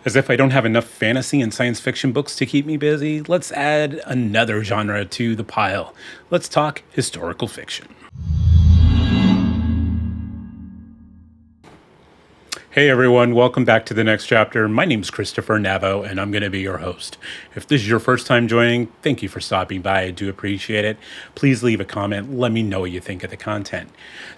As if I don't have enough fantasy and science fiction books to keep me busy, let's add another genre to the pile. Let's talk historical fiction. Hey everyone, welcome back to the next chapter. My name is Christopher Navo, and I'm going to be your host. If this is your first time joining, thank you for stopping by. I do appreciate it. Please leave a comment. Let me know what you think of the content.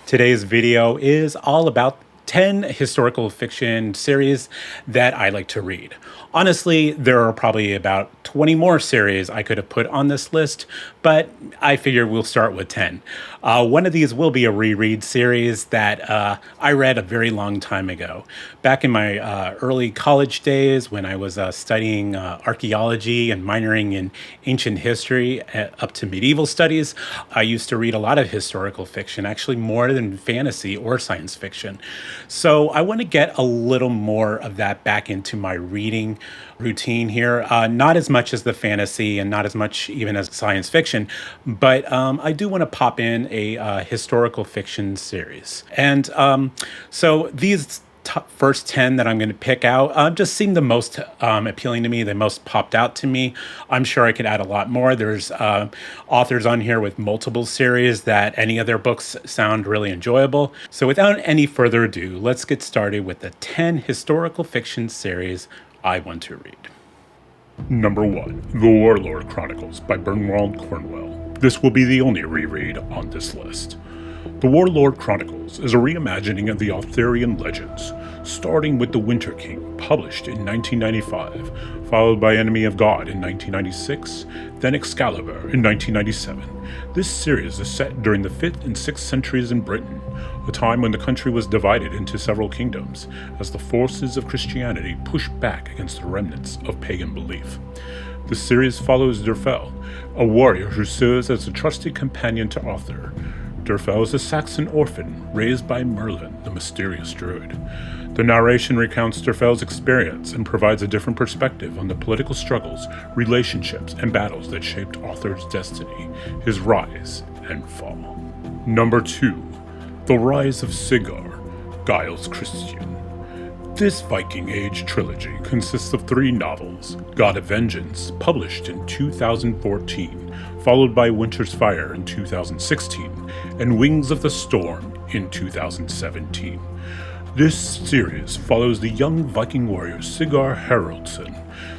Today's video is all about 10 historical fiction series that I like to read. Honestly, there are probably about 20 more series I could have put on this list, but I figure we'll start with 10. One of these will be a reread series that I read a very long time ago. Back in my early college days when I was studying archaeology and minoring in ancient history up to medieval studies, I used to read a lot of historical fiction, actually more than fantasy or science fiction. So I want to get a little more of that back into my reading routine here. Not as much as the fantasy and not as much even as science fiction, but I do want to pop in a historical fiction series. And so these first 10 that I'm going to pick out just seem the most appealing to me, the most popped out to me. I'm sure I could add a lot more. There's authors on here with multiple series that any of their books sound really enjoyable. So without any further ado, let's get started with the 10 historical fiction series I want to read. Number 1, The Warlord Chronicles by Cornwell. This will be the only reread on this list. The Warlord Chronicles is a reimagining of the Arthurian legends, starting with The Winter King, published in 1995, followed by Enemy of God in 1996, then Excalibur in 1997. This series is set during the 5th and 6th centuries in Britain, a time when the country was divided into several kingdoms, as the forces of Christianity pushed back against the remnants of pagan belief. The series follows Durfel, a warrior who serves as a trusted companion to Arthur. Durfel is a Saxon orphan raised by Merlin, the mysterious druid. The narration recounts Durfel's experience and provides a different perspective on the political struggles, relationships, and battles that shaped Arthur's destiny, his rise and fall. Number 2, The Rise of Sigurd, Giles Kristian. This Viking Age trilogy consists of 3 novels: God of Vengeance, published in 2014, followed by Winter's Fire in 2016, and Wings of the Storm in 2017. This series follows the young Viking warrior Sigurd Haraldsson,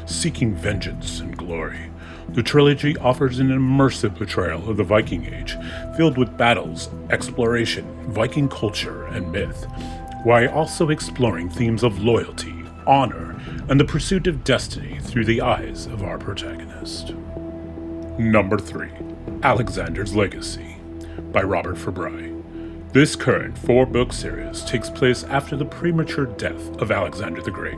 seeking vengeance and glory. The trilogy offers an immersive portrayal of the Viking Age, filled with battles, exploration, Viking culture, and myth, while also exploring themes of loyalty, honor, and the pursuit of destiny through the eyes of our protagonist. Number 3, Alexander's Legacy by Robert Fabbri. This current 4-book series takes place after the premature death of Alexander the Great.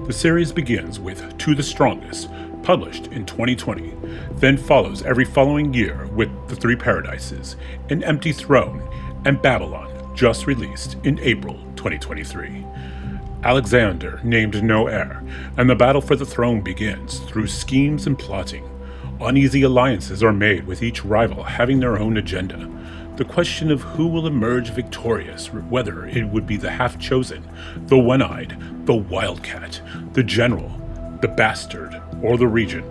The series begins with To the Strongest, published in 2020, then follows every following year with The Three Paradises, An Empty Throne, and Babylon, just released in April 2023. Alexander named no heir, and the battle for the throne begins through schemes and plotting. Uneasy alliances are made with each rival having their own agenda. The question of who will emerge victorious, whether it would be the half-chosen, the one-eyed, the wildcat, the general, the bastard, or the regent,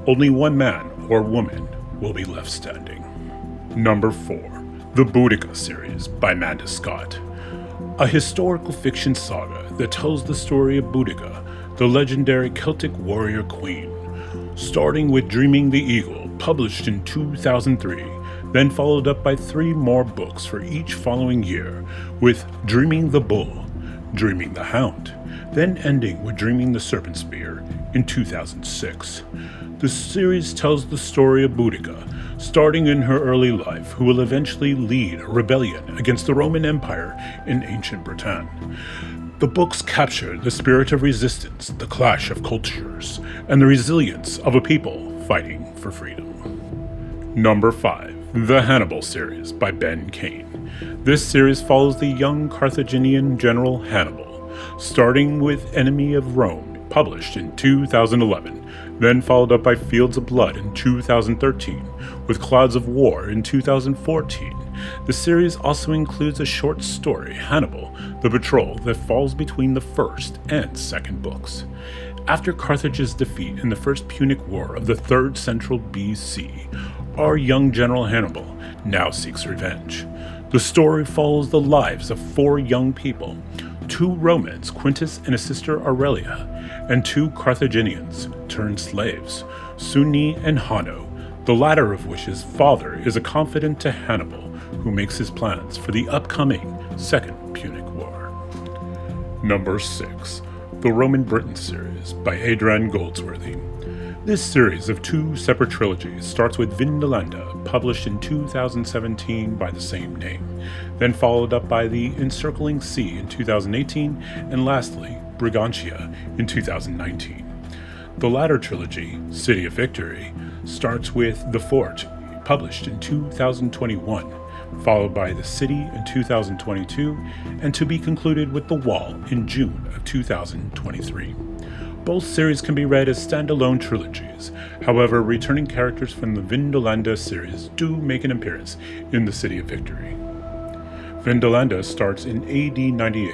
only one man or woman will be left standing. Number 4, The Boudica series by Manda Scott. A historical fiction saga that tells the story of Boudica, the legendary Celtic warrior queen. Starting with Dreaming the Eagle, published in 2003, then followed up by 3 more books for each following year, with Dreaming the Bull, Dreaming the Hound, then ending with Dreaming the Serpent Spear in 2006. The series tells the story of Boudica, starting in her early life, who will eventually lead a rebellion against the Roman Empire in ancient Britain. The books capture the spirit of resistance, the clash of cultures, and the resilience of a people fighting for freedom. Number 5, The Hannibal series by Kane. This series follows the young Carthaginian general Hannibal, starting with Enemy of Rome, published in 2011, then followed up by Fields of Blood in 2013, with Clouds of War in 2014. The series also includes a short story, Hannibal, the Patrol, that falls between the first and second books. After Carthage's defeat in the First Punic War of the 3rd Central BC, our young General Hannibal now seeks revenge. The story follows the lives of 4 young people, 2 Romans, Quintus and his sister Aurelia, and 2 Carthaginians turned slaves, Sunni and Hanno, the latter of which's father is a confidant to Hannibal, who makes his plans for the upcoming Second Punic War. Number 6. The Roman Britain series by Adrian Goldsworthy. This series of 2 separate trilogies starts with Vindolanda, published in 2017 by the same name, then followed up by The Encircling Sea in 2018, and lastly, Brigantia in 2019. The latter trilogy, City of Victory, starts with The Fort, published in 2021, followed by The City in 2022, and to be concluded with The Wall in June of 2023. Both series can be read as standalone trilogies. However, returning characters from the Vindolanda series do make an appearance in The City of Victory. Vindolanda starts in AD 98,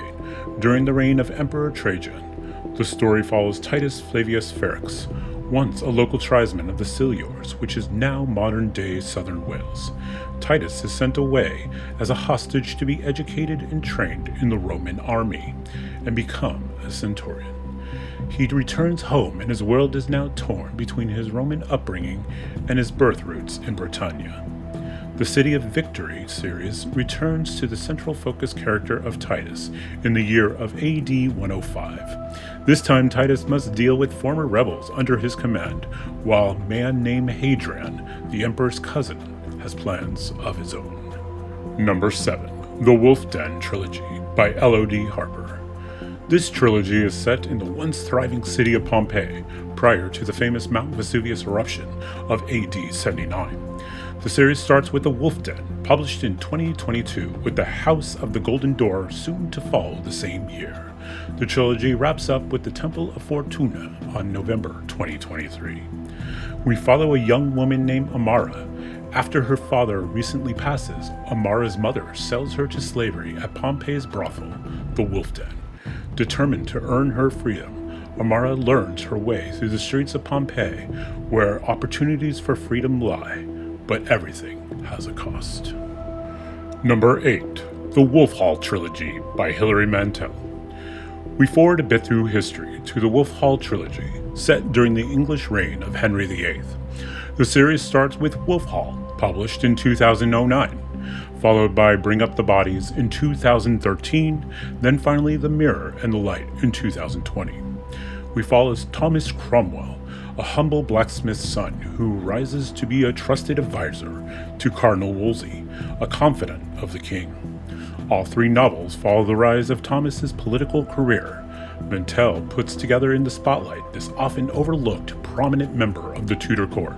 during the reign of Emperor Trajan. The story follows Titus Flavius Ferrex, once a local tribesman of the Silures, which is now modern-day southern Wales. Titus is sent away as a hostage to be educated and trained in the Roman army, and become a centurion. He returns home and his world is now torn between his Roman upbringing and his birth roots in Britannia. The City of Victory series returns to the central focus character of Titus in the year of AD 105. This time Titus must deal with former rebels under his command, while a man named Adrian, the Emperor's cousin, has plans of his own. Number 7. The Wolf Den Trilogy by Elodie Harper. This trilogy is set in the once thriving city of Pompeii, prior to the famous Mount Vesuvius eruption of AD 79. The series starts with The Wolf Den, published in 2022, with the House of the Golden Door soon to follow the same year. The trilogy wraps up with the Temple of Fortuna on November 2023. We follow a young woman named Amara. After her father recently passes, Amara's mother sells her to slavery at Pompeii's brothel, the Wolf Den. Determined to earn her freedom, Amara learns her way through the streets of Pompeii, where opportunities for freedom lie, but everything has a cost. Number 8. The Wolf Hall Trilogy by Hilary Mantel. We forward a bit through history to the Wolf Hall Trilogy, set during the English reign of Henry VIII. The series starts with Wolf Hall, published in 2009. Followed by Bring Up the Bodies in 2013, then finally The Mirror and the Light in 2020. We follow Thomas Cromwell, a humble blacksmith's son who rises to be a trusted advisor to Cardinal Wolsey, a confidant of the king. All 3 novels follow the rise of Thomas's political career. Mantel puts together in the spotlight this often overlooked prominent member of the Tudor court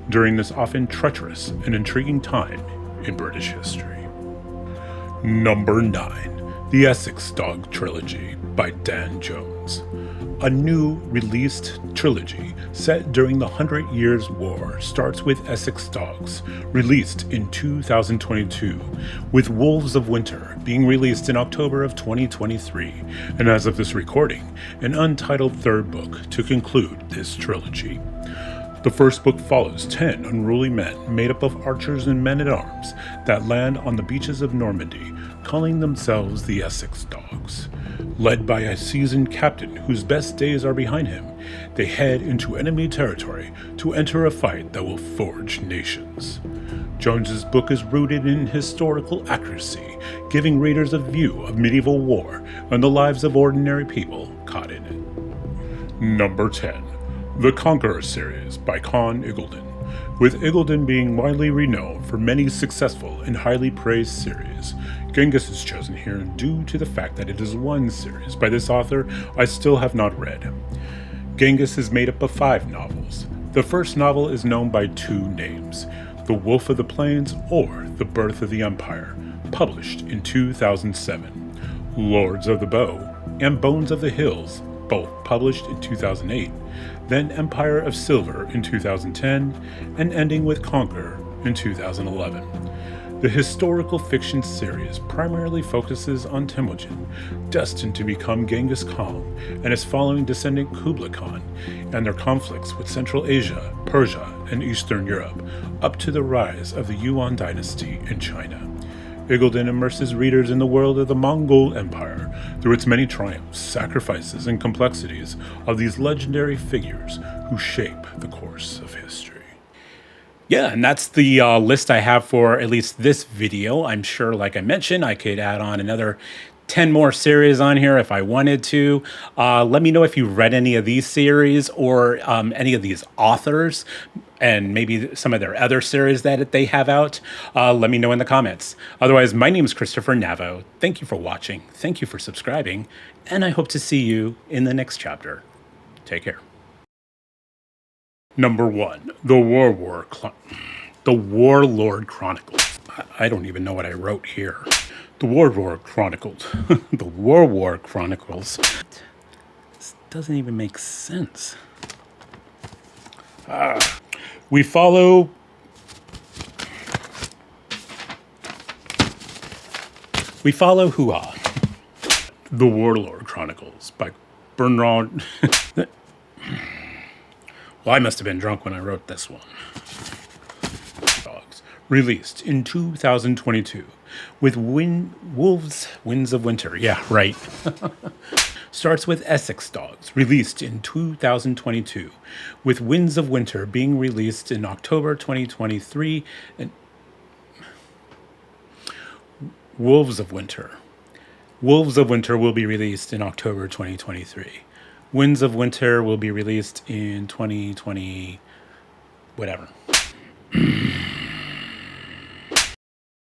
during this often treacherous and intriguing time in British history. Number 9. The Essex Dog Trilogy by Dan Jones. A new released trilogy set during the 100 Years' War starts with Essex Dogs, released in 2022, with Wolves of Winter being released in October of 2023, and as of this recording, an untitled 3rd book to conclude this trilogy. The first book follows 10 unruly men made up of archers and men-at-arms that land on the beaches of Normandy, calling themselves the Essex Dogs. Led by a seasoned captain whose best days are behind him, they head into enemy territory to enter a fight that will forge nations. Jones's book is rooted in historical accuracy, giving readers a view of medieval war and the lives of ordinary people caught in it. Number 10. The Conqueror series by Conn Iggulden. With Iggulden being widely renowned for many successful and highly praised series, Genghis is chosen here due to the fact that it is one series by this author I still have not read. Genghis is made up of 5 novels. The first novel is known by 2 names, The Wolf of the Plains or The Birth of the Empire, published in 2007, Lords of the Bow and Bones of the Hills, both published in 2008, then Empire of Silver in 2010, and ending with Conqueror in 2011. The historical fiction series primarily focuses on Temujin, destined to become Genghis Khan, and his following descendant Kublai Khan, and their conflicts with Central Asia, Persia, and Eastern Europe, up to the rise of the Yuan dynasty in China. Iggulden immerses readers in the world of the Mongol Empire through its many triumphs, sacrifices, and complexities of these legendary figures who shape the course of history. Yeah, and that's the list I have for at least this video. I'm sure, like I mentioned, I could add on another 10 more series on here if I wanted to. Let me know if you read any of these series or any of these authors and maybe some of their other series that they have out. Let me know in the comments. Otherwise, my name is Christopher Navo. Thank you for watching. Thank you for subscribing. And I hope to see you in the next chapter. Take care. Number 1, the Warlord Chronicles. I don't even know what I wrote here. The Warlord Chronicles. The War Chronicles. This doesn't even make sense. We follow Hua. The Warlord Chronicles by Bernard. Well, I must have been drunk when I wrote this one. Dogs. Released in 2022 with Winds of Winter. Yeah, right. Starts with Essex dogs. Released in 2022 with Winds of Winter being released in October 2023. And Wolves of Winter. Wolves of Winter will be released in October 2023. Winds of Winter will be released in 2020, whatever.